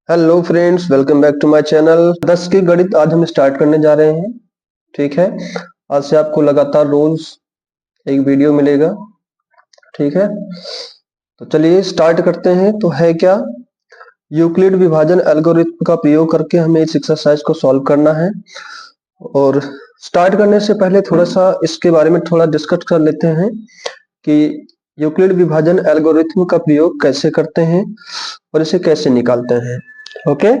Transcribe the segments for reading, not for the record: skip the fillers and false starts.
Hello friends, welcome back to my channel. 10 के गणित आज हम स्टार्ट करने जा रहे हैं। ठीक है, आज से आपको लगातार रोज एक वीडियो मिलेगा। ठीक है, तो चलिए स्टार्ट करते हैं। तो है क्या, यूक्लिड विभाजन एल्गोरिथम का प्रयोग करके हमें इस एक्सरसाइज को सॉल्व करना है। और स्टार्ट करने से पहले थोड़ा सा इसके बारे में थोड़ा डिस्कस कर लेते हैं कि यूक्लिड विभाजन एल्गोरिथम का प्रयोग कैसे करते हैं और इसे कैसे निकालते हैं। ओके,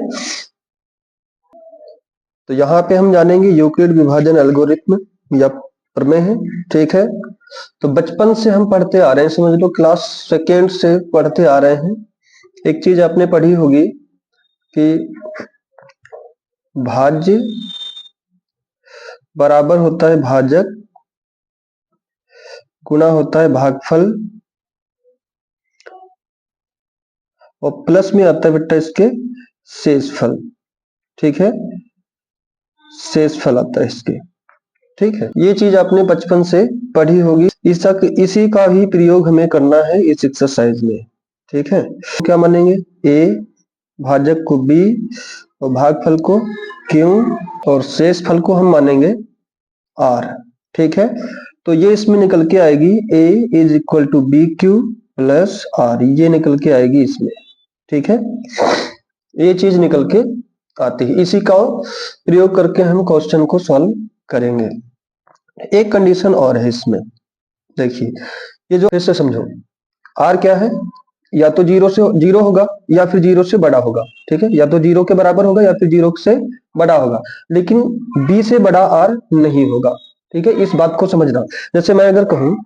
तो यहाँ पे हम जानेंगे यूक्लिड विभाजन एल्गोरिथम या प्रमेय है। ठीक है, तो बचपन से हम पढ़ते आ रहे हैं, समझ लो क्लास सेकेंड से पढ़ते आ रहे हैं। एक चीज आपने पढ़ी होगी कि भाज्य बराबर होता है भाजक गुणा होता है भागफल और प्लस में आता है बेटा इसके शेषफल। ठीक है, शेषफल आता है इसके। ठीक है, ये चीज आपने बचपन से पढ़ी होगी। इसी का ही प्रयोग हमें करना है इस एक्सरसाइज में। ठीक है, तो क्या मानेंगे, a भाजक को b और भागफल को q और शेषफल को हम मानेंगे r। ठीक है, तो ये इसमें निकल के आएगी a is equal to b q plus r, ये निकल के आएगी इसमें। ठीक है, ये चीज निकल के आती है। इसी का प्रयोग करके हम क्वेश्चन को सॉल्व करेंगे। एक कंडीशन और है इसमें, देखिए ये जो, इससे समझो r क्या है, या तो जीरो होगा या फिर जीरो से बड़ा होगा। ठीक है, या तो जीरो के बराबर होगा या फिर जीरो से बड़ा होगा, लेकिन b से बड़ा r नहीं होगा। ठीक है, इस बात को समझना। जैसे मैं अगर कहूं,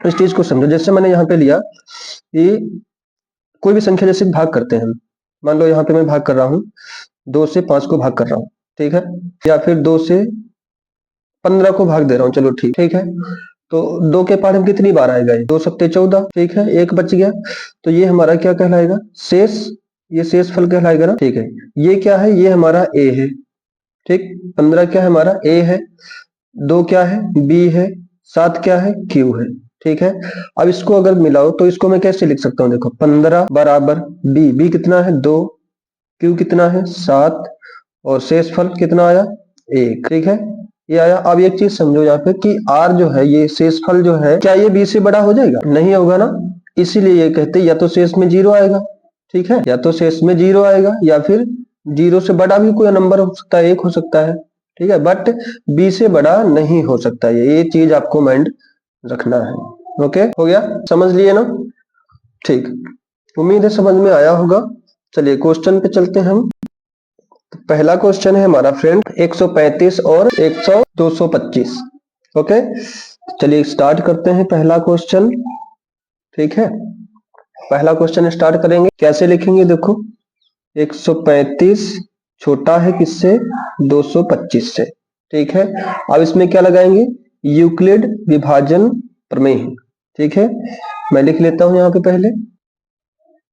इस चीज को समझो, जैसे मैंने यहाँ पे लिया कि कोई भी संख्या जैसे भाग करते हैं हम, मान लो यहाँ पे मैं भाग कर रहा हूँ, 2 से 5 को भाग कर रहा हूँ। ठीक है, या फिर 2 से 15 को भाग दे रहा हूँ। चलो ठीक है, तो 2 के पार में कितनी बार आएगा, ये 2 सत्ते 14। ठीक है, एक बच गया, तो ये हमारा क्या कहलाएगा, शेष। ये शेष फल कहलाएगा ना। ठीक है, ये क्या है, ये हमारा a है। ठीक, 15 क्या है हमारा a है, 2 क्या है b है, 7 क्या है q है। ठीक है, अब इसको अगर मिलाओ तो इसको मैं कैसे लिख सकता हूँ, देखो 15 बराबर b कितना है 2, q कितना है 7 और शेष फल कितना आया 1। ठीक है, ये आया। अब एक चीज समझो यहाँ पे कि r जो है, ये शेषफल जो है, क्या ये b से बड़ा हो जाएगा, नहीं होगा ना। इसीलिए ये कहते हैं या तो शेष में जीरो आएगा। ठीक है, या तो शेष में जीरो आएगा या फिर जीरो से बड़ा भी कोई नंबर हो सकता है, 1 हो सकता है। ठीक है, बट b से बड़ा नहीं हो सकता। ये चीज आपको माइंड रखना है। ओके, हो गया, समझ लिए ना। ठीक, उम्मीद है समझ में आया होगा। चलिए क्वेश्चन पे चलते हैं हम। तो पहला क्वेश्चन है हमारा फ्रेंड 135 और 225। ओके, चलिए स्टार्ट करते हैं पहला क्वेश्चन। ठीक है, पहला क्वेश्चन स्टार्ट करेंगे, कैसे लिखेंगे, देखो 135 छोटा है किससे, 225 से। ठीक है, अब इसमें क्या लगाएंगे, यूक्लिड विभाजन प्रमेय। ठीक है, मैं लिख लेता हूं यहाँ पे पहले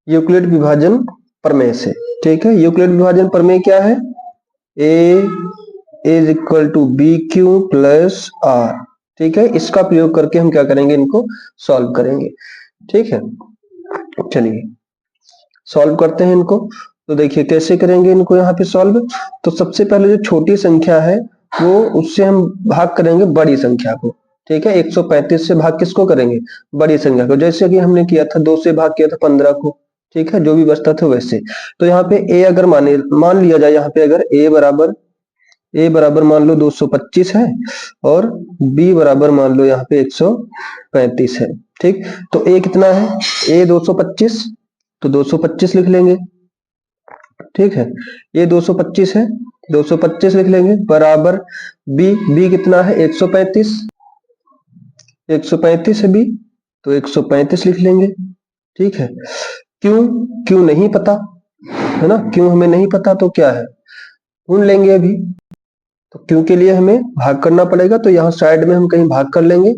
यूक्लिड विभाजन प्रमेय से। ठीक है, यूक्लिड विभाजन प्रमेय क्या है, a is equal to b q plus r। ठीक है, इसका प्रयोग करके हम क्या करेंगे, इनको सॉल्व करेंगे। ठीक है, चलिए सॉल्व करते हैं इनको। तो देखिए कैसे करेंगे इनको यहाँ पे सॉल्व। तो सबसे पहले जो छोटी संख्या है वो, उससे हम भाग करेंगे बड़ी संख्या को। ठीक है, 135 से भाग किसको करेंगे, बड़ी संख्या को, जैसे कि हमने किया था 2 से भाग किया था 15 को। ठीक है, जो भी बचता था वैसे। तो यहाँ पे a अगर मान लिया जाए, यहाँ पे अगर a बराबर मान लो 225 है और b बराबर मान लो यहाँ पे 135 है। ठीक, तो a कितना है, a 225, तो 225 लिख लेंगे। ठीक है, ये 225 है, 225 लिख लेंगे, बराबर b कितना है 135, 135 है b, तो 135 लिख लेंगे। ठीक है, क्यों नहीं पता है ना, क्यों हमें नहीं पता, तो क्या है, ढूंढ लेंगे अभी। तो क्यों के लिए हमें भाग करना पड़ेगा, तो यहाँ साइड में हम कहीं भाग कर लेंगे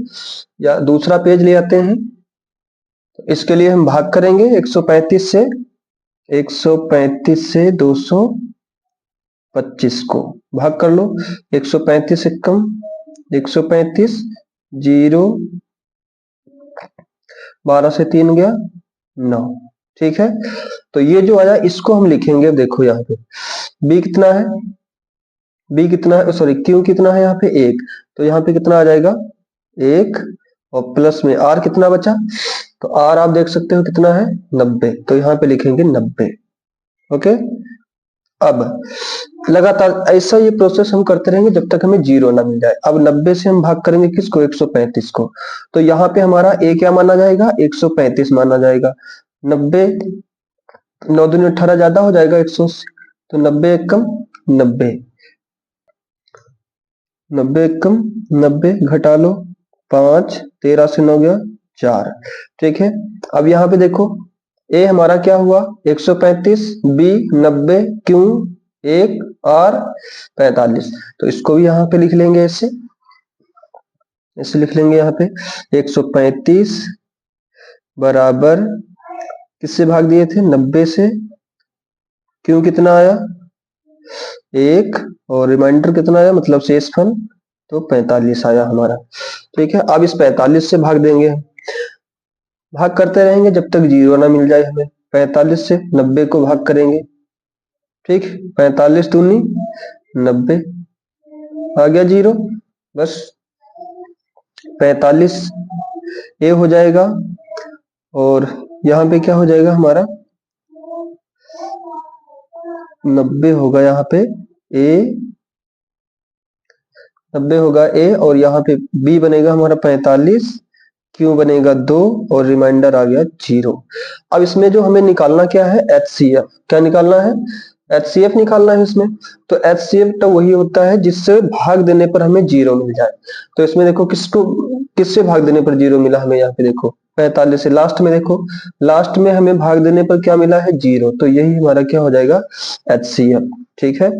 या दूसरा पेज ले आते हैं। तो इसके लिए हम भाग करेंगे 135 से, 135 से 225 को भाग कर लो। 135 से कम 135, 0, 12 से 3 गया 9। ठीक है, तो ये जो आया इसको हम लिखेंगे, देखो यहाँ पे बी कितना है, बी कितना है, सॉरी क्यू कितना है यहाँ पे 1, तो यहाँ पे कितना आ जाएगा 1, और प्लस में आर कितना बचा, तो आर आप देख सकते हो कितना है 90, तो यहाँ पे लिखेंगे 90। ओके, अब लगातार ऐसा ये प्रोसेस हम करते रहेंगे जब तक हमें जीरो ना मिल जाए। अब 90 से हम भाग करेंगे किसको, 135 को, तो यहाँ पे हमारा ए क्या माना जाएगा, 135 माना जाएगा। 90 9 दूनी 18 ज्यादा हो जाएगा 180, तो 90 एकम 90, 90 एकम 90 घटा लो 5, 13 से 9 गया 4। ठीक है, अब यहाँ पे देखो ए हमारा क्या हुआ 135, बी 90, क्यू 1, आर 45, तो इसको भी यहाँ पे लिख लेंगे, ऐसे लिख लेंगे यहाँ पे 135 बराबर किससे भाग दिए थे 90 से, क्यों कितना आया 1, और रिमाइंडर कितना आया मतलब शेषफल तो 45 आया हमारा। ठीक है, अब इस 45 से भाग देंगे, भाग करते रहेंगे जब तक जीरो ना मिल जाए हमें। 45 से 90 को भाग करेंगे, ठीक, 45 दूनी 90, आ गया जीरो, बस 45 ए हो जाएगा, और यहाँ पे क्या हो जाएगा हमारा 90 होगा, यहाँ पे ए 90 होगा ए, और यहाँ पे बी बनेगा हमारा 45, क्यू बनेगा 2, और रिमाइंडर आ गया 0। अब इसमें जो हमें निकालना क्या है HCF, क्या निकालना है HCF निकालना है इसमें। तो HCF तो वही होता है जिससे भाग देने पर हमें 0 मिल जाए। तो इसमें देखो किससे भाग देने पर 0 मिला हमें, यहाँ पे देखो 45 से, लास्ट में देखो, लास्ट में हमें भाग देने पर क्या मिला है 0, तो यही हमारा क्या हो जाएगा HCF। ठीक है,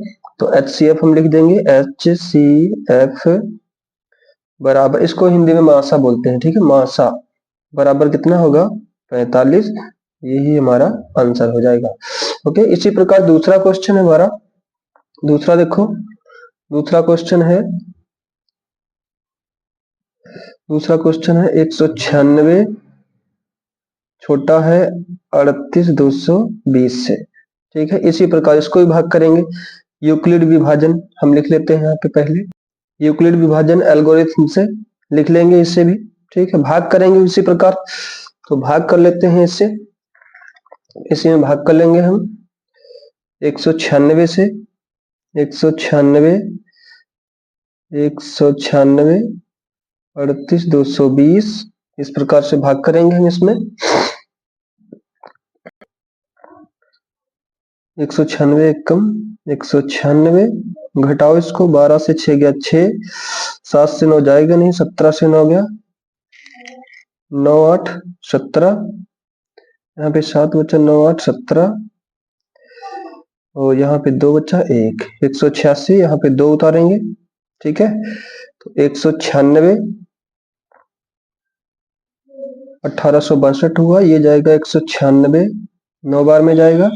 तो HCF हम लिख देंगे HCF बराबर, इसको हिंदी में मासा बोलते हैं, ठीक है, मासा बराबर कितना होगा 45, यही हमारा आंसर हो जाएगा। ओके, इसी प्रकार दूसरा क्वेश्चन है हमारा, दूसरा देखो, दूसरा क्वेश्चन है 196 छोटा है 38,220 से। ठीक है, इसी प्रकार इसको भी भाग करेंगे, यूक्लिड विभाजन हम लिख लेते हैं यहाँ पे, पहले यूक्लिड विभाजन एल्गोरिथम से लिख लेंगे इसे भी। ठीक है, भाग करेंगे इसी प्रकार, तो भाग कर लेते हैं इससे, इसी में भाग कर लेंगे हम 196 से, 196 38,220, इस प्रकार से भाग करेंगे हम इसमें। 196 एकम 196 घटाओ इसको, 12 से 6 गया 6, 7 से 9 जाएगा नहीं, 17 से 9 गया 9 8 17, यहाँ पे 7 बचा 9 8 17, और यहाँ पे 2 बचा 1, 186, यहाँ पे 2 उतारेंगे। ठीक है, तो 196 1862 हुआ, ये जाएगा 196 9 बार में जाएगा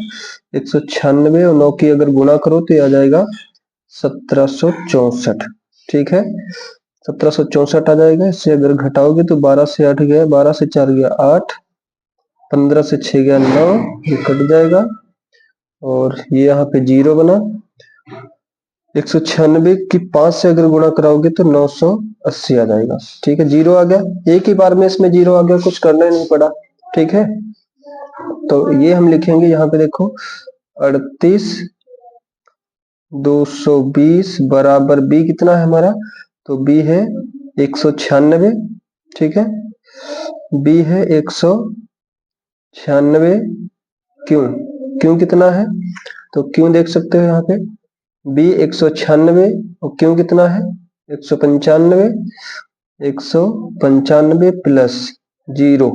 196, और 9 की अगर गुणा करो तो ये आ जाएगा 1764। ठीक है, 1764 आ जाएगा। इससे अगर घटाओगे तो 12 से 8 गया, 12 से 4 गया 8, 15 से 6 गया 9, ये कट जाएगा, और ये यहाँ पे 0 बना। 196 की 5 से अगर गुणा कराओगे तो 980 आ जाएगा। ठीक है, 0 आ गया, एक ही बार में इसमें 0 आ गया, कुछ करना ही नहीं पड़ा। ठीक है, तो ये हम लिखेंगे यहाँ पे देखो 38,220 बराबर बी कितना है हमारा, तो बी है 196। ठीक है, बी है 196, क्यों कितना है, तो क्यों देख सकते हो यहाँ पे बी 196, और क्यों कितना है 195, 195 प्लस 0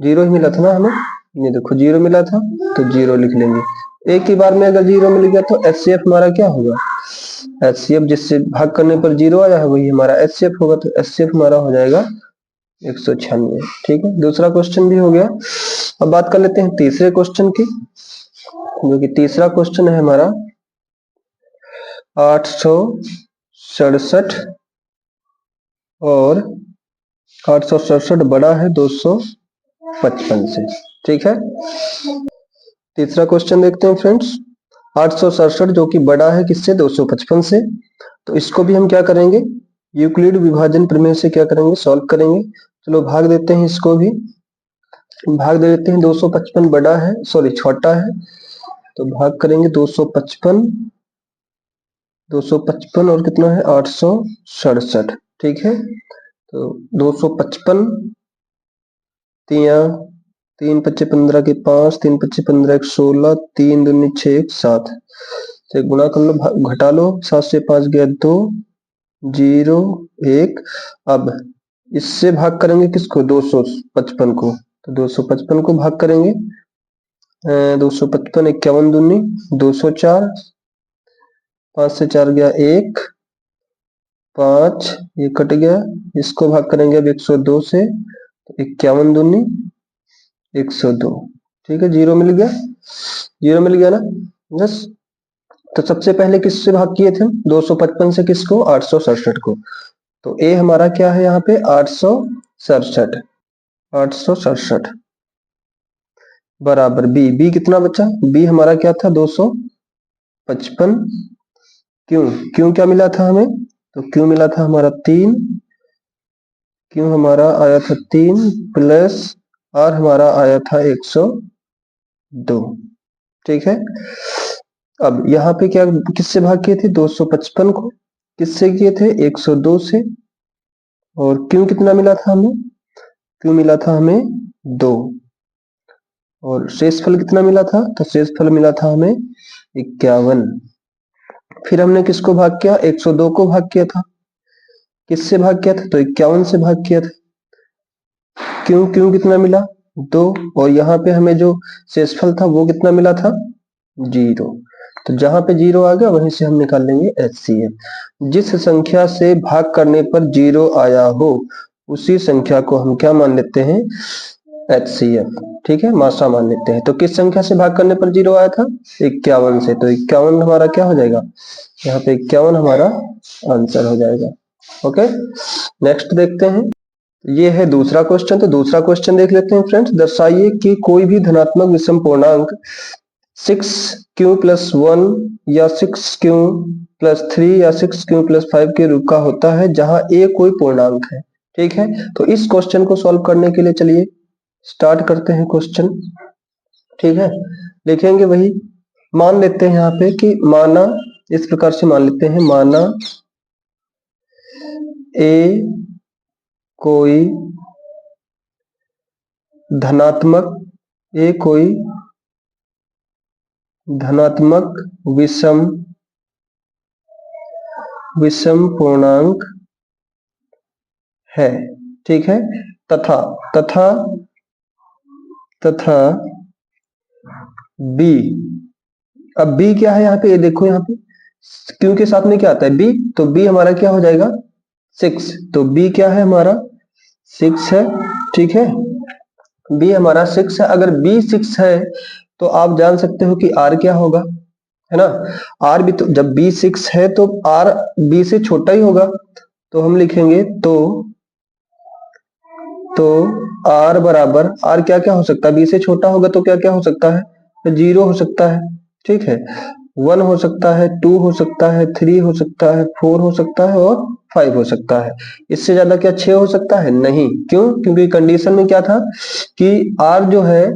ही मिला था ना हमें, ये देखो 0 मिला था, तो 0 लिख लेंगे। एक ही बार में अगर 0 मिल गया तो HCF हमारा क्या होगा, HCF जिससे भाग करने पर 0 आया है वही हमारा HCF होगा, तो HCF हमारा हो जाएगा 196। ठीक है, दूसरा क्वेश्चन भी हो गया। अब बात कर लेते हैं तीसरे क्वेश्चन की, जो कि तीसरा क्वेश्चन है हमारा 867, और 867 बड़ा है 200 55 से। ठीक है, तीसरा क्वेश्चन देखते हैं फ्रेंड्स। 867 जो कि बड़ा है किससे, 255 से। तो इसको भी हम क्या करेंगे, यूक्लिड विभाजन प्रमेय से क्या करेंगे, सॉल्व करेंगे। चलो भाग देते हैं, इसको भी भाग दे देते हैं। 255 बड़ा है, सॉरी छोटा है, तो भाग करेंगे 255 और कितना है 867। ठीक है, तो 255 तीन पच्चे 15 के 5, 3 पच्चे 15 एक 16, 3 दूनी 6 एक 7 से गुणा कर लो, घटा लो, 7 से 5 गया 2 0 1। अब इससे भाग करेंगे किसको, 255 को, तो 255 को भाग करेंगे 255 51 दूनी 204, 5 से 4 गया 1 5, ये कट गया। इसको भाग करेंगे अब 102 से, तो 51 दूनी 102। ठीक है, जीरो मिल गया ना। यस, तो सबसे पहले किससे भाग किए थे, 255 से किसको, 867 को। तो ए हमारा क्या है यहाँ पे 867 बराबर बी कितना बचा, बी हमारा क्या था 255। क्यों क्या मिला था हमें, तो क्यों मिला था हमारा 3, क्यों हमारा आया था 3 प्लस आर हमारा आया था 102। ठीक है, अब यहाँ पे क्या किससे भाग किए थे, 255 को किससे किए थे, 102 से। और क्यों कितना मिला था हमें, क्यों मिला था हमें 2, और शेषफल कितना मिला था, तो शेषफल मिला था हमें 51। फिर हमने किसको भाग किया, 102 को भाग किया था, किससे भाग किया था, तो 51 से भाग किया था। क्यों कितना मिला 2, और यहाँ पे हमें जो शेषफल था वो कितना मिला था 0। तो जहां पे 0 आ गया वहीं से हम निकाल लेंगे HCF। जिस संख्या से भाग करने पर 0 आया हो उसी संख्या को हम क्या मान लेते हैं, HCF। ठीक है, मासा मान लेते हैं। तो किस संख्या से भाग करने पर 0 आया था, 51 से, तो 51 हमारा क्या हो जाएगा, यहाँ पे 51 हमारा आंसर हो जाएगा। ओके, नेक्स्ट देखते हैं, ये है दूसरा क्वेश्चन। तो दूसरा क्वेश्चन देख लेते हैं फ्रेंड्स। दर्शाइए कि कोई भी धनात्मक विषम पूर्णांक 6q+1 या 6q+3 या 6q+5 के रूप का होता है जहां a कोई पूर्णांक है। ठीक है, तो इस क्वेश्चन को सॉल्व करने के लिए चलिए स्टार्ट करते हैं क्वेश्चन। ठीक है, लिखेंगे वही, मान लेते हैं यहाँ पे कि माना, इस प्रकार से मान लेते हैं, माना a कोई धनात्मक विषम पूर्णांक है। ठीक है, तथा b, अब b क्या है यहाँ पे, ये देखो यहाँ पे क्यों के साथ में क्या आता है b, तो b हमारा क्या हो जाएगा 6, तो b क्या है हमारा 6 है। ठीक है, b हमारा 6 है। अगर b 6 है तो आप जान सकते हो कि r क्या होगा, है ना। r भी, तो जब b 6 है तो r b से छोटा ही होगा, तो हम लिखेंगे तो r बराबर, r क्या क्या हो सकता है, b से छोटा होगा तो क्या क्या हो सकता है, 0 हो सकता है। ठीक है, 1 हो सकता है, 2 हो सकता है, 3 हो सकता है, 4 हो सकता है और 5 हो सकता है। इससे ज्यादा क्या 6 हो सकता है, नहीं। क्यों, क्योंकि कंडीशन में क्या था कि r जो है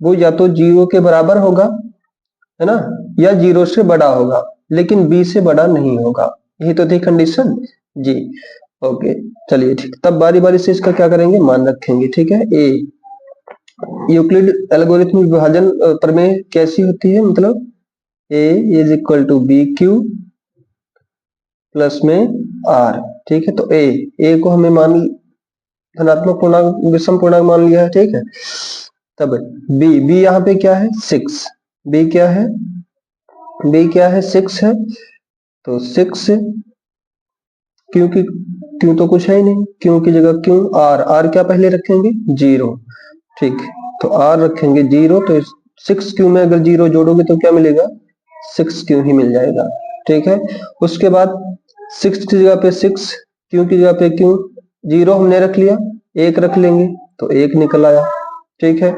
वो या तो 0 के बराबर होगा, है ना, या 0 से बड़ा होगा, लेकिन b से बड़ा नहीं होगा। यही तो थी कंडीशन जी। ओके, चलिए ठीक, तब बारी बारी से इसका क्या करेंगे, मान रखेंगे। ठीक है, ए यूक्लिड एल्गोरिथम विभाजन प्रमेय कैसी होती है, मतलब a is equal to b q plus में r। ठीक है, तो a को हमें मान धनात्मक पूर्णांक विषम पूर्णांक मान लिया है। ठीक है, तब b यहाँ पे क्या है 6, b क्या है 6 है, तो 6 क्योंकि क्यों तो कुछ है ही नहीं, क्यों की जगह क्यों, r क्या पहले रखेंगे 0। ठीक, तो r रखेंगे 0, तो 6 क्यों में अगर 0 जोड़ोगे तो क्या मिलेगा, 6 क्यों ही मिल जाएगा। ठीक है, उसके बाद 6 की जगह पे 6, क्यों की जगह पे क्यों, 0 हमने रख लिया, 1 रख लेंगे तो 1 निकल आया। ठीक है,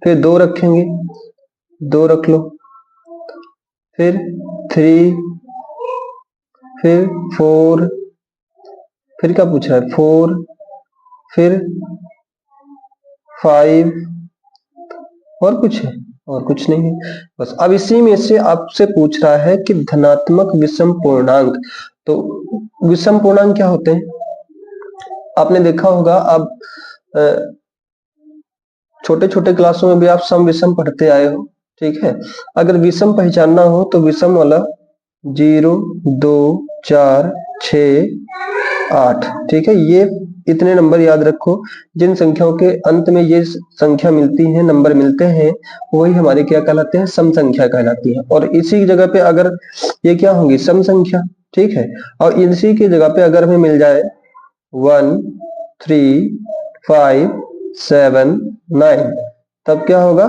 फिर 2 रखेंगे, 2 रख लो, फिर 3, फिर 4, फिर क्या पूछ रहा है 4, फिर 5, और कुछ है? और कुछ नहीं है बस। अब इसी में से आपसे पूछ रहा है कि धनात्मक विषम पूर्णांक। तो विषम पूर्णांक क्या होते हैं? आपने देखा होगा, अब छोटे छोटे क्लासों में भी आप सम विषम पढ़ते आए हो, ठीक है। अगर विषम पहचानना हो तो विषम वाला 0, 2, 4, 6, 8, ठीक है। ये इतने नंबर याद रखो। जिन संख्याओं के अंत में ये संख्या मिलती है, नंबर मिलते हैं, वही हमारे क्या कहलाते हैं? सम संख्या कहलाती है। और इसी जगह पे अगर ये क्या होंगी? सम संख्या, ठीक है। और इसी की जगह पे अगर हमें मिल जाए 1, 3, 5, 7, 9, तब क्या होगा?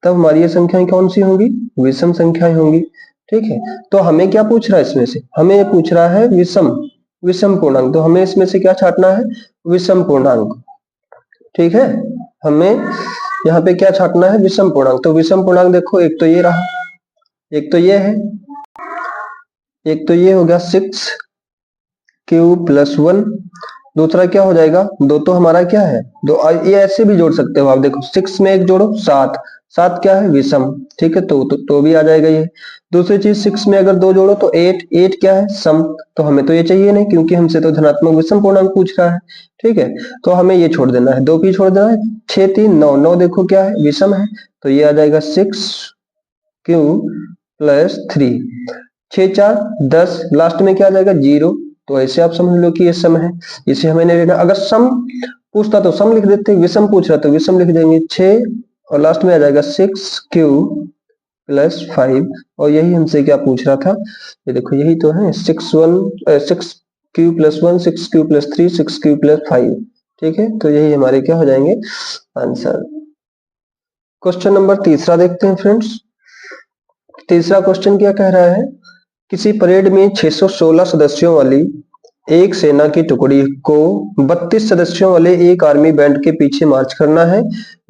तब हमारी ये संख्याएं कौन सी होंगी? विषम संख्याएं होंगी, ठीक है। तो हमें क्या पूछ रहा है इसमें से? हमें ये पूछ रहा है विषम पूर्णांक। तो हमें इसमें से क्या छांटना है? विषम पूर्णांक, ठीक है। हमें यहाँ पे क्या छांटना है? विषम पूर्णांक। तो विषम पूर्णांक देखो, एक तो ये रहा, एक तो ये है, एक तो ये हो गया 6 + 1, दूसरा क्या हो जाएगा? 2 तो हमारा क्या है? 2। ये ऐसे भी जोड़ सकते हो आप, देखो 6 में 1 जोड़ो 7, 7 क्या है? विषम, ठीक है। तो भी आ जाएगा ये। दूसरी चीज 6 में अगर 2 जोड़ो तो 8, 8 क्या है? सम। तो हमें तो ये चाहिए नहीं, क्योंकि हमसे तो धनात्मक विषम पूर्णांक पूछ रहा है, ठीक है। तो हमें ये छोड़ देना है, 2 भी छोड़ देना है। 6, 3, 9, 9 देखो क्या है? विषम है। तो ये आ जाएगा 6 + 3, 6, 4, 10, लास्ट में क्या आ जाएगा? 0। तो ऐसे आप समझ लो कि ये सम है, इसे हमें नहीं लेना। अगर सम पूछता तो सम लिख देते, विषम पूछ रहा तो विषम लिख देंगे। 6 और लास्ट में आ जाएगा 6 + 5, और यही हमसे क्या पूछ रहा था? ये देखो यही तो है, 6 + 1, 6 + 3, 6 + 5, ठीक है। तो यही हमारे क्या हो जाएंगे? आंसर। क्वेश्चन नंबर तीसरा देखते हैं फ्रेंड्स। तीसरा क्वेश्चन क्या कह रहा है? किसी परेड में 616 सदस्यों वाली एक सेना की टुकड़ी को 32 सदस्यों वाले एक आर्मी बैंड के पीछे मार्च करना है।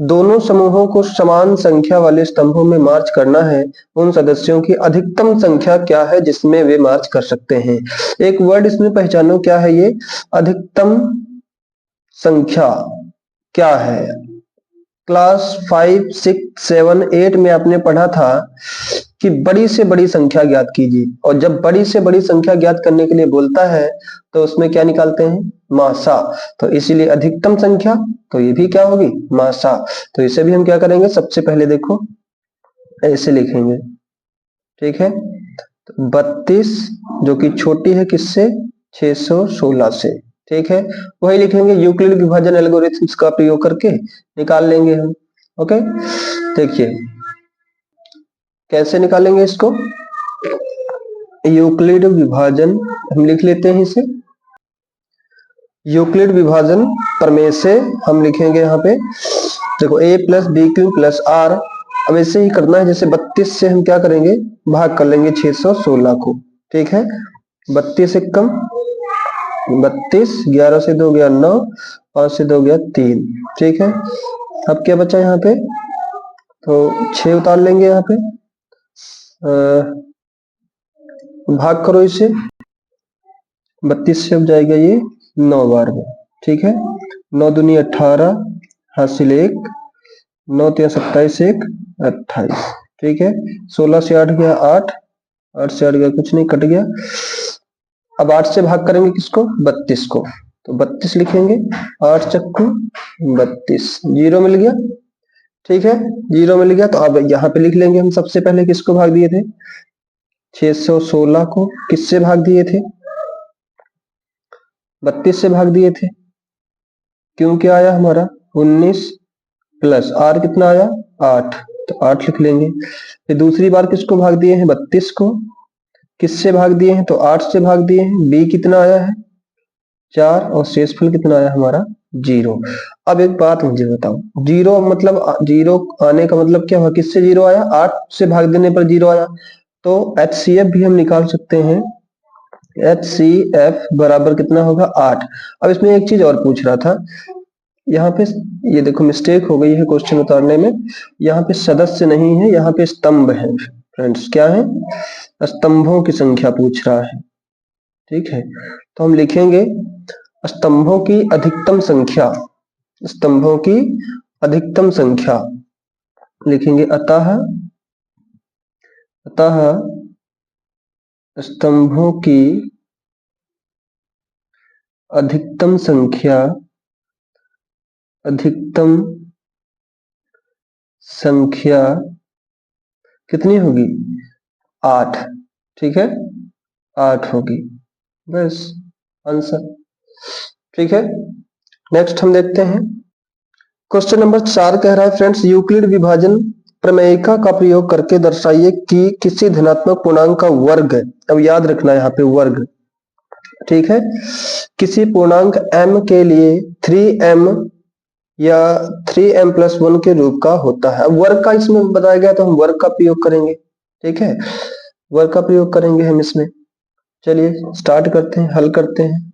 दोनों समूहों को समान संख्या वाले स्तंभों में मार्च करना है। उन सदस्यों की अधिकतम संख्या क्या है जिसमें वे मार्च कर सकते हैं? एक वर्ड इसमें पहचानो, क्या है ये? अधिकतम संख्या क्या है? क्लास 5, 6, 7, 8 में आपने पढ़ा था कि बड़ी से बड़ी संख्या ज्ञात कीजिए, और जब बड़ी से बड़ी संख्या ज्ञात करने के लिए बोलता है तो उसमें क्या निकालते हैं? मासा। तो इसीलिए अधिकतम संख्या, तो ये भी क्या होगी? मासा। तो इसे भी हम क्या करेंगे? सबसे पहले देखो ऐसे लिखेंगे, ठीक है। तो 32 जो कि छोटी है किससे? 616 से, ठीक है। वही लिखेंगे, यूक्लिड विभाजन एल्गोरिथम्स का प्रयोग करके निकाल लेंगे हम। ओके, देखिए कैसे निकालेंगे इसको। यूक्लिड विभाजन हम लिख लेते हैं इसे। यूक्लिड विभाजन प्रमेय से हम लिखेंगे यहाँ पे, देखो a + bq + r। अब ऐसे ही करना है, जैसे 32 से हम क्या करेंगे? भाग कर लेंगे 616 को, ठीक है। 32 एक कम 32, 11 से 2 गया 9, 5 से 2 गया 3, ठीक है। अब क्या बचा यहाँ पे? तो 6 उतार लेंगे यहाँ पे, भाग करो इसे। 32 से अब जाएगा ये 9 बार में, ठीक है। 9 दूनी 18, हासिल 1, 9 3 27, 1 28, ठीक है। 16 से 8 गया 8, 8 से 8 गया कुछ नहीं, कट गया। अब 8 से भाग करेंगे किसको? 32 को। तो 32 लिखेंगे, 8 चक्कू 32, 0 मिल गया, ठीक है। 0 मिल गया। तो अब यहाँ पे लिख लेंगे हम सबसे पहले किसको भाग दिए थे? 616 को किससे भाग दिए थे? 32 से भाग दिए थे। क्यों क्या आया हमारा? 19 प्लस r कितना आया? 8, तो 8 लिख लेंगे। फिर दूसरी बार किसको भाग दिए हैं? 32 को। किससे भाग दिए हैं? तो 8 से भाग दिए हैं। b कितना आया है? 4, और शेषफल कितना आया हमारा? 0। अब एक बात मुझे बताओ, 0 मतलब 0 आने का मतलब क्या हुआ? किससे 0 आया? 8 से भाग देने पर 0 आया। तो HCF भी हम निकाल सकते हैं। HCF बराबर कितना होगा? 8। अब इसमें एक चीज और पूछ रहा था यहाँ पे ये देखो मिस्टेक हो गई है क्वेश्चन उतारने में, यहाँ पे सदस्य नहीं है, यहाँ पे स्तंभ है फ्रेंड्स। क्या है? स्तंभों की संख्या पूछ रहा है। ठीक है, तो हम लिखेंगे स्तंभों की अधिकतम संख्या, स्तंभों की अधिकतम संख्या लिखेंगे अतः स्तंभों की अधिकतम संख्या कितनी होगी? 8। ठीक है, 8 होगी, बस आंसर। ठीक है, नेक्स्ट हम देखते हैं क्वेश्चन नंबर 4 कह रहा है फ्रेंड्स, यूक्लिड विभाजन प्रमेयिका का प्रयोग करके दर्शाइए कि किसी धनात्मक पूर्णांक का वर्ग, अब याद रखना यहाँ पे वर्ग, ठीक है, किसी पूर्णांक m के लिए 3m या 3m+1 के रूप का होता है। वर्ग का इसमें बताया गया तो हम वर्ग का प्रयोग करेंगे। ठीक है, वर्ग का प्रयोग करेंगे हम इसमें। चलिए स्टार्ट करते हैं, हल करते हैं।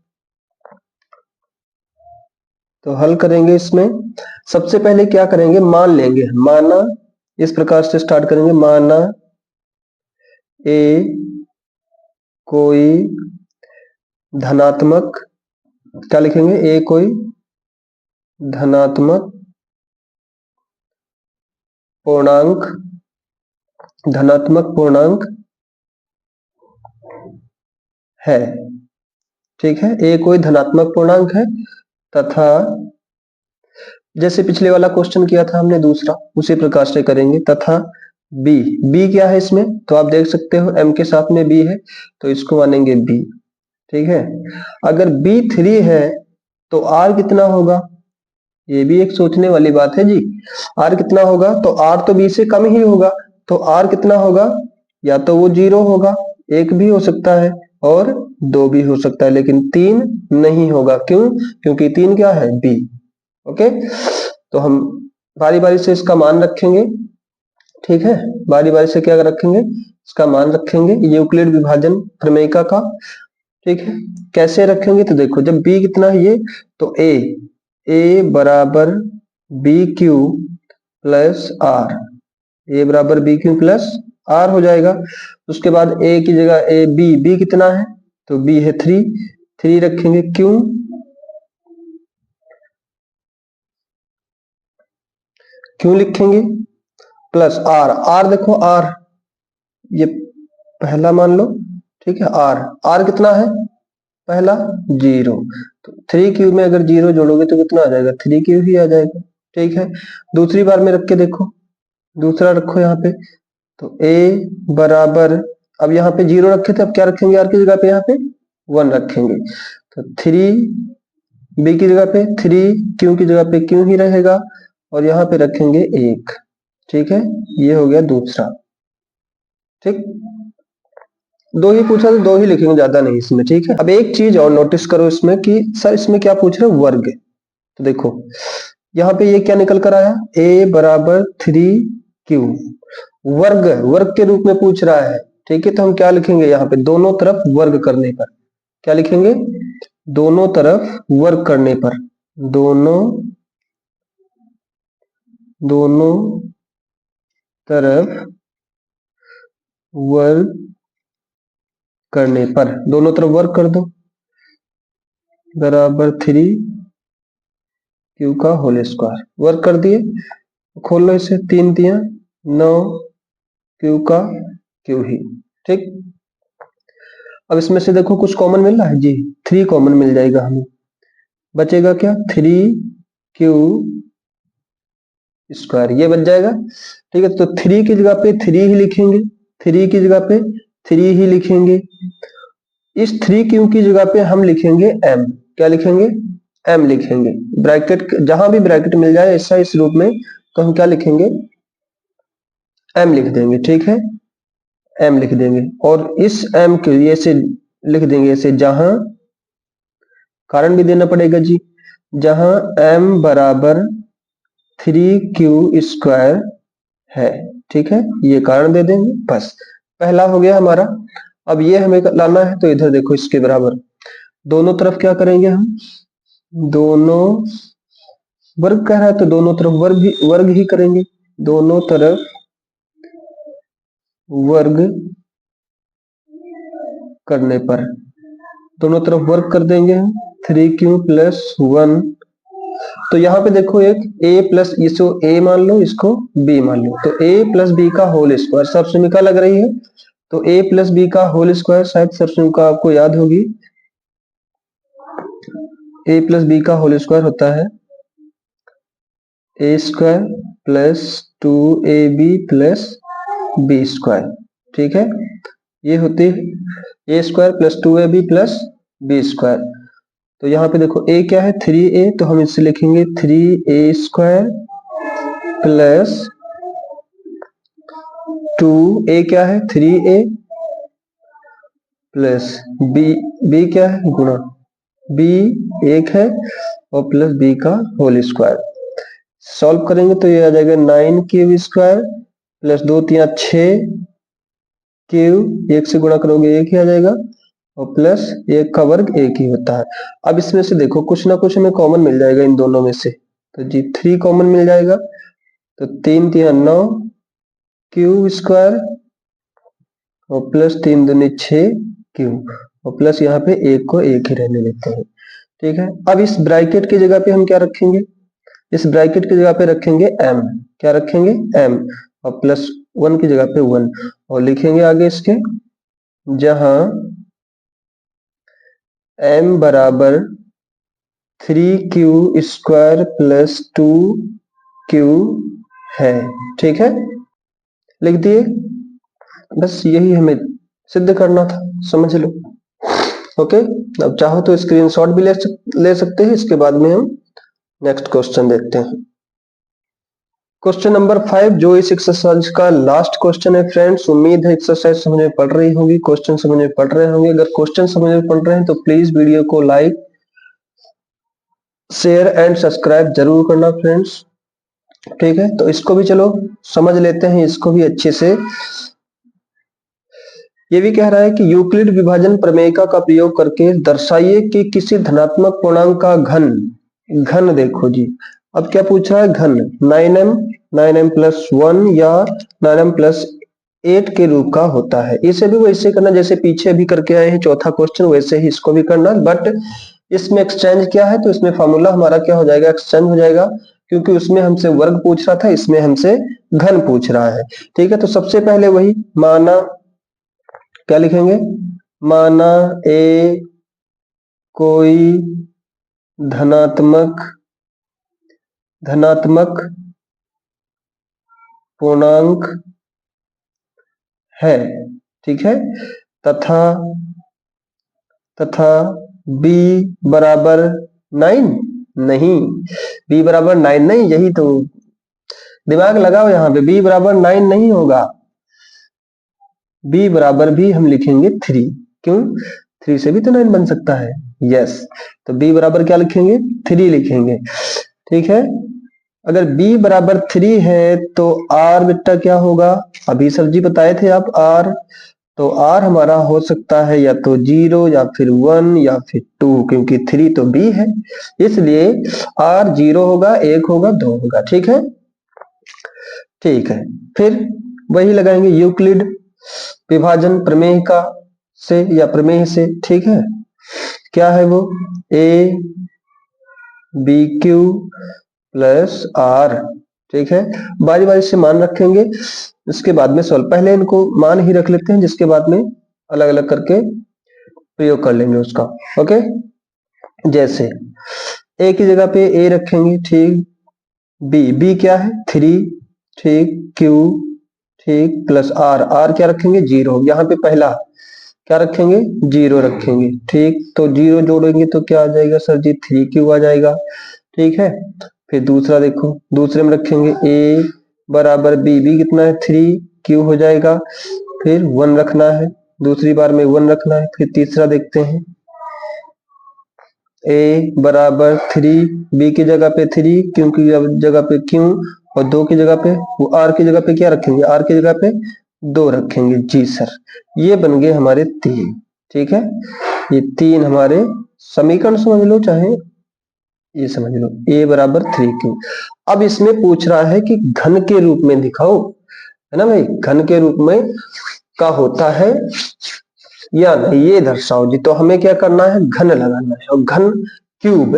तो हल करेंगे इसमें, सबसे पहले क्या करेंगे, मान लेंगे। माना, इस प्रकार से स्टार्ट करेंगे, माना ए कोई धनात्मक, क्या लिखेंगे, ए कोई धनात्मक पूर्णांक है। ठीक है, ए कोई धनात्मक पूर्णांक है तथा, जैसे पिछले वाला क्वेश्चन किया था हमने दूसरा, उसी प्रकार से करेंगे, तथा बी क्या है इसमें, तो आप देख सकते हो m के साथ में b है, तो इसको मानेंगे b। ठीक है, अगर b 3 है तो r कितना होगा, ये भी एक सोचने वाली बात है जी। r कितना होगा, तो r तो b से कम ही होगा, तो r कितना होगा, या तो वो 0 होगा, 1 भी हो सकता है और 2 भी हो सकता है, लेकिन 3 नहीं होगा। क्यों? क्योंकि 3 क्या है, b। ओके, तो हम बारी बारी से इसका मान रखेंगे। ठीक है, बारी बारी से क्या रखेंगे, इसका मान रखेंगे यूक्लिड विभाजन प्रमेयिका का। ठीक है, कैसे रखेंगे, तो देखो जब b कितना है ये, तो a बराबर बी क्यू प्लस आर, ए बराबर बी क्यू प्लस आर हो जाएगा। उसके बाद a की जगह b कितना है, तो b है 3 रखेंगे, क्यों लिखेंगे, प्लस आर देखो आर, ये पहला मान लो। ठीक है, आर कितना है, पहला 0, तो 3 क्यूब में अगर 0 जोड़ोगे तो कितना आ जाएगा, 3 क्यूब ही आ जाएगा। ठीक है, दूसरी बार में रख के देखो, दूसरा रखो यहाँ पे, तो a बराबर, अब यहाँ पे 0 रखे थे, अब क्या रखेंगे, आर की जगह पे यहाँ पे 1 रखेंगे, तो 3 b की जगह पे 3, क्यू की जगह पे क्यू ही रहेगा, और यहाँ पे रखेंगे 1। ठीक है, ये हो गया दूसरा। ठीक, 2 ही पूछा तो 2 ही लिखेंगे, ज्यादा नहीं इसमें। ठीक है, अब एक चीज और नोटिस करो इसमें कि सर इसमें क्या पूछ रहे हैं, वर्ग। तो देखो यहाँ पे ये क्या निकल कर आया, a बराबर 3q, वर्ग के रूप में पूछ रहा है। ठीक है, तो हम क्या लिखेंगे यहाँ पे, दोनों तरफ वर्ग करने पर क्या लिखेंगे, दोनों तरफ वर्ग करने पर, दोनों तरफ वर्ग करने पर, दोनों तरफ वर्ग कर दो, बराबर 3q का होल स्क्वायर, वर्ग कर दिए, खोल लो इसे, 3 दिया 9, q का q ही। ठीक, अब इसमें से देखो कुछ कॉमन मिल रहा है जी, 3 कॉमन मिल जाएगा हमें, बचेगा क्या, 3q स्क्वायर, ये बच जाएगा। ठीक है, तो 3 की जगह पे 3 ही लिखेंगे, 3 की जगह पे 3 ही लिखेंगे। इस 3q की जगह पे हम लिखेंगे m, क्या लिखेंगे, m लिखेंगे, ब्रैकेट जहां भी ब्रैकेट मिल जाए ऐसा इस रूप में, तो हम क्या लिखेंगे, m लिख देंगे। ठीक है, m लिख देंगे, और इस m के लिए से लिख देंगे ऐसे, जहां, कारण भी देना पड़ेगा जी, जहां m बराबर 3q स्क्वायर है। ठीक है, ये कारण दे देंगे, बस पहला हो गया हमारा। अब ये हमें लाना है, तो इधर देखो इसके बराबर, दोनों तरफ क्या करेंगे हम, दोनों वर्ग कह रहा है तो दोनों तरफ वर्ग ही करेंगे, दोनों तरफ वर्ग करने पर दोनों तरफ वर्ग कर देंगे 3q प्लस 1। तो यहाँ पे देखो एक a प्लस, इसको a मान लो, इसको b मान लो, तो a प्लस बी का होल स्क्वायर सबसुमिका लग रही है, तो a प्लस बी का होल स्क्वायर शायद सबसुमिका आपको याद होगी, a प्लस बी का होल स्क्वायर होता है a square plus 2ab plus b square. ठीक है, ये होती है a square plus 2ab plus b square. तो यहाँ पे देखो a क्या है 3a, तो हम इससे लिखेंगे 3a स्क्वायर प्लस 2a क्या है 3a प्लस b क्या है गुणा b 1 है और प्लस b का होल स्क्वायर। सॉल्व करेंगे तो ये आ जाएगा 9q स्क्वायर प्लस 2 3 6 क्यूब, 1 से गुणा करोगे 1 ही आ जाएगा और प्लस 1 का वर्ग 1 ही होता है। अब इसमें से देखो कुछ ना कुछ हमें कॉमन मिल जाएगा इन दोनों में से, तो जी 3 कॉमन मिल जाएगा, तो 3 3 9 क्यूब स्क्वायर और प्लस 3 दूनी 6 क्यूब और प्लस यहाँ पे 1 को 1 ही रहने देते हैं। ठीक है, अब इस ब्रैकेट की जगह पे हम क्या रखेंगे, इस ब्रैकेट की जगह पे रखेंगे m, क्या रखेंगे m, और प्लस 1 की जगह पे 1 और लिखेंगे आगे इसके, जहां m बराबर 3q स्क्वायर प्लस 2q है। ठीक है, लिख दिए, बस यही हमें सिद्ध करना था, समझ लो। ओके, अब चाहो तो स्क्रीनशॉट भी ले सकते हैं, इसके बाद में हम नेक्स्ट क्वेश्चन देखते हैं। क्वेश्चन नंबर 5 जो इस एक्सरसाइज का लास्ट क्वेश्चन है फ्रेंड्स। उम्मीद है एक्सरसाइज समझ में पड़ रही होगी, क्वेश्चन समझ में पड़ रहे होंगे। अगर क्वेश्चन समझ में पड़ रहे हैं तो प्लीज वीडियो को लाइक शेयर एंड सब्सक्राइब जरूर करना फ्रेंड्स। ठीक है, तो इसको भी चलो समझ लेते हैं, इसको भी अच्छे से। ये भी कह रहा है कि यूक्लिड विभाजन प्रमेयिका का प्रयोग करके दर्शाइए कि किसी धनात्मक पूर्णांक का घन देखो जी। अब क्या पूछा है, घन 9m प्लस 1 या 9m प्लस 8 के रूप का होता है। इसे भी वैसे करना जैसे पीछे भी करके आए हैं चौथा क्वेश्चन, वैसे ही इसको भी करना, बट इसमें एक्सचेंज क्या है, तो इसमें फॉर्मूला हमारा क्या हो जाएगा, एक्सचेंज हो जाएगा, क्योंकि उसमें हमसे वर्ग पूछ रहा था, इसमें हमसे घन पूछ रहा है। ठीक है, तो सबसे पहले वही माना, क्या लिखेंगे, माना ए कोई धनात्मक पूर्णांक है। ठीक है, तथा b बराबर 9 नहीं, b बराबर 9 नहीं, यही तो दिमाग लगाओ यहाँ पे, b बराबर 9 नहीं होगा, b बराबर भी हम लिखेंगे 3, क्यों 3 से भी तो 9 बन सकता है। यस, तो b बराबर क्या लिखेंगे 3 लिखेंगे। ठीक है, अगर b बराबर 3 है तो r बेटा क्या होगा, अभी सर जी बताए थे आप r, तो r हमारा हो सकता है या तो 0 या फिर 1 या फिर 2, क्योंकि 3 तो b है, इसलिए r 0 होगा, 1 होगा, 2 होगा। ठीक है, ठीक है, फिर वही लगाएंगे यूक्लिड विभाजन प्रमेयिका से या प्रमेय से। ठीक है, क्या है वो, a bq प्लस r। ठीक है, बारी बारी से मान रखेंगे, इसके बाद में सॉल्व, पहले इनको मान ही रख लेते हैं, जिसके बाद में अलग अलग करके प्रयोग कर लेंगे उसका। ओके, जैसे a की जगह पे a रखेंगे, ठीक, b क्या है 3, ठीक, q, ठीक, प्लस r क्या रखेंगे 0, यहाँ पे पहला क्या रखेंगे 0 रखेंगे। ठीक, तो 0 जोड़ेंगे तो क्या आ जाएगा सर जी 3q आ जाएगा। ठीक है, फिर दूसरा देखो, दूसरे में रखेंगे a बराबर b कितना है 3q हो जाएगा, फिर 1 रखना है, दूसरी बार में 1 रखना है। फिर तीसरा देखते हैं, a बराबर 3, b की जगह पे 3, q की जगह पे q और 2 की जगह पे वो r की जगह पे क्या रखेंगे, r की जगह पे 2 रखेंगे। जी सर, ये बन गए हमारे 3। ठीक है, ये 3 हमारे समीकरण समझ लो चाहे ये समझ लो a बराबर 3q। अब इसमें पूछ रहा है कि घन के रूप में दिखाओ, है ना भाई, घन के रूप में का होता है या नहीं ये दर्शाओ जी। तो हमें क्या करना है, घन लगाना है, और घन क्यूब।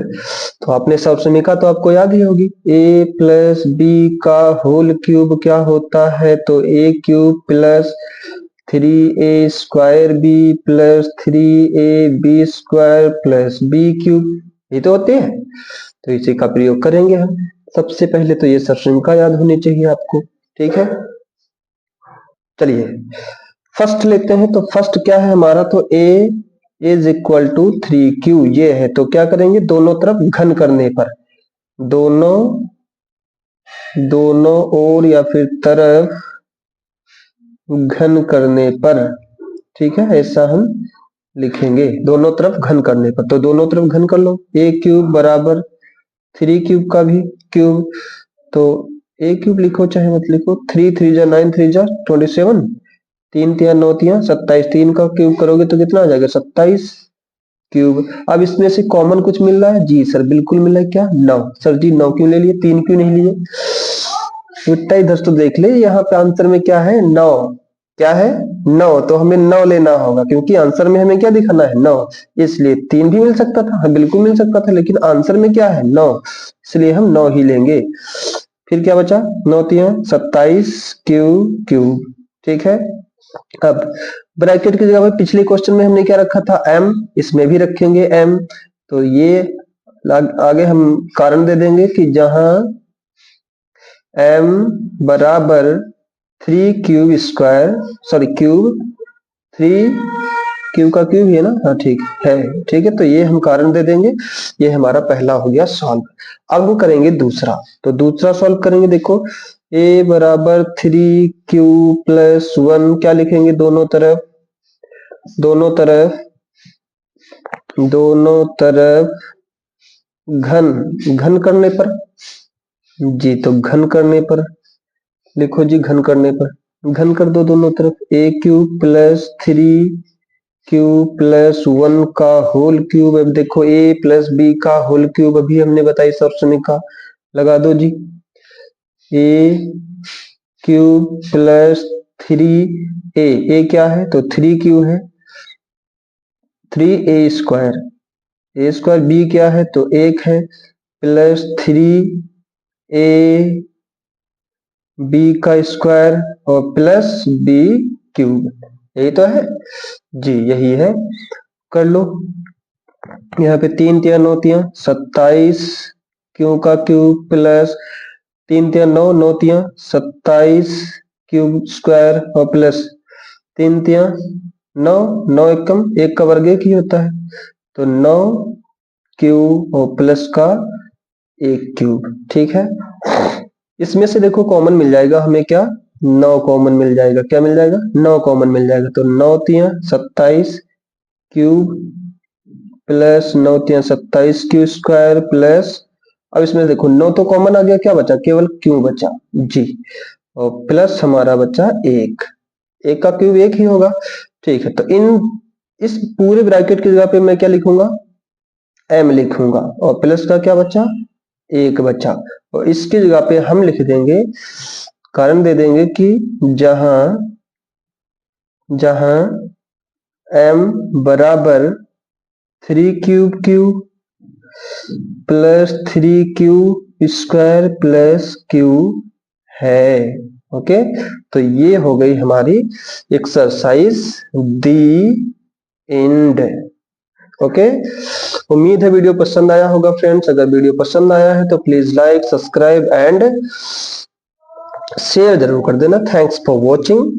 तो आपने समीकरण तो आपको याद ही होगी, a प्लस बी का होल क्यूब क्या होता है, तो a cube plus 3a square b plus 3ab square plus b cube, ये तो होते हैं। तो इसी का प्रयोग करेंगे हम। सबसे पहले तो ये समीकरण याद होनी चाहिए आपको, ठीक है। चलिए फर्स्ट लेते हैं। तो फर्स्ट क्या है हमारा, तो a is equal to 3q ये है। तो क्या करेंगे, दोनों तरफ घन करने पर, दोनों ओर या फिर तरफ घन करने पर, ठीक है, ऐसा हम लिखेंगे, दोनों तरफ घन करने पर। तो दोनों तरफ घन कर लो, a क्यूब बराबर 3 क्यूब का भी क्यूब, तो a क्यूब लिखो चाहे मत लिखो, 3 3 जा 9 3 जा 27, 3 तिया 9 तिया 27, 3 का क्यूब करोगे तो कितना आ जाएगा 27 क्यूब। अब इसमें से कॉमन कुछ मिल रहा है जी सर, बिल्कुल मिल रहा है, क्या 9। सर जी 9 क्यों ले लिए, 3 क्यों नहीं लिए, उल्टा ही दोस्तों देख ले, यहाँ पे आंसर में क्या है 9, क्या है 9, तो हमें 9 लेना होगा क्योंकि आंसर में हमें क्या दिखाना है 9, इसलिए 3 भी मिल सकता था, हाँ बिल्कुल मिल सकता था, लेकिन आंसर में क्या है 9, इसलिए हम 9 ही लेंगे। फिर क्या बचा, 9 तिया 27 क्यूब, ठीक है। अब ब्रैकेट की जगह पे पिछले क्वेश्चन में हमने क्या रखा था m, इसमें भी रखेंगे m। तो ये आगे हम कारण दे देंगे कि जहां m बराबर 3 cube square, sorry cube 3 cube का क्यूब है ना, हाँ ठीक है, तो ये हम कारण दे देंगे। ये हमारा पहला हो गया सॉल्व। अब हम करेंगे दूसरा। तो दूसरा सॉल्व करेंगे, देखो a बराबर 3 क्यूब प्लस 1, क्या लिखेंगे, दोनों तरफ घन करने पर जी, तो घन करने पर लिखो जी, घन करने पर घन कर दो दोनों तरफ, a cube plus 3 cube plus 1 का होल क्यूब। अब देखो a प्लस बी का होल क्यूब अभी हमने बताई समीकरण लगा दो जी, a क्यूब प्लस 3a क्या है, तो 3 क्यूब है, 3a square, a square b क्या है, तो 1 है, प्लस 3a b का स्क्वायर और प्लस b क्यूब, यही तो है जी, यही है, कर लो। यहाँ पे 3 तिया 9 तिया 27 क्यू का क्यूब प्लस 3 तिया 9 9 तिया 27 क्यूब स्क्वायर और प्लस 3 तिया 9 9 एकम 1 का वर्ग 1 ही होता है, तो 9 क्यूब और प्लस का 1 क्यूब, ठीक है। इसमें से देखो कॉमन मिल जाएगा हमें, क्या 9 कॉमन मिल जाएगा, क्या मिल जाएगा 9 कॉमन मिल जाएगा, तो 9 तिया 27 क्यूब प्लस 9 तिया 27 क्यू स्क्वायर प्लस, अब इसमें देखो 9 तो कॉमन आ गया, क्या बचा, केवल क्यू बचा जी, और प्लस हमारा बचा 1 का क्यूब 1 ही होगा, ठीक है। तो इस पूरे ब्रैकेट की जगह पे मैं क्या लिखूंगा, m लिखूंगा, और प्लस का क्या बचा 1 बचा, और इसकी जगह पे हम लिख देंगे, कारण दे देंगे कि जहां m बराबर 3 cube plus 3 cube square plus cube है, ओके। तो ये हो गई हमारी एक्सरसाइज दी एंड, ओके। उम्मीद है वीडियो पसंद आया होगा फ्रेंड्स। अगर वीडियो पसंद आया है तो please like, subscribe and share जरूर कर देना। Thanks for watching.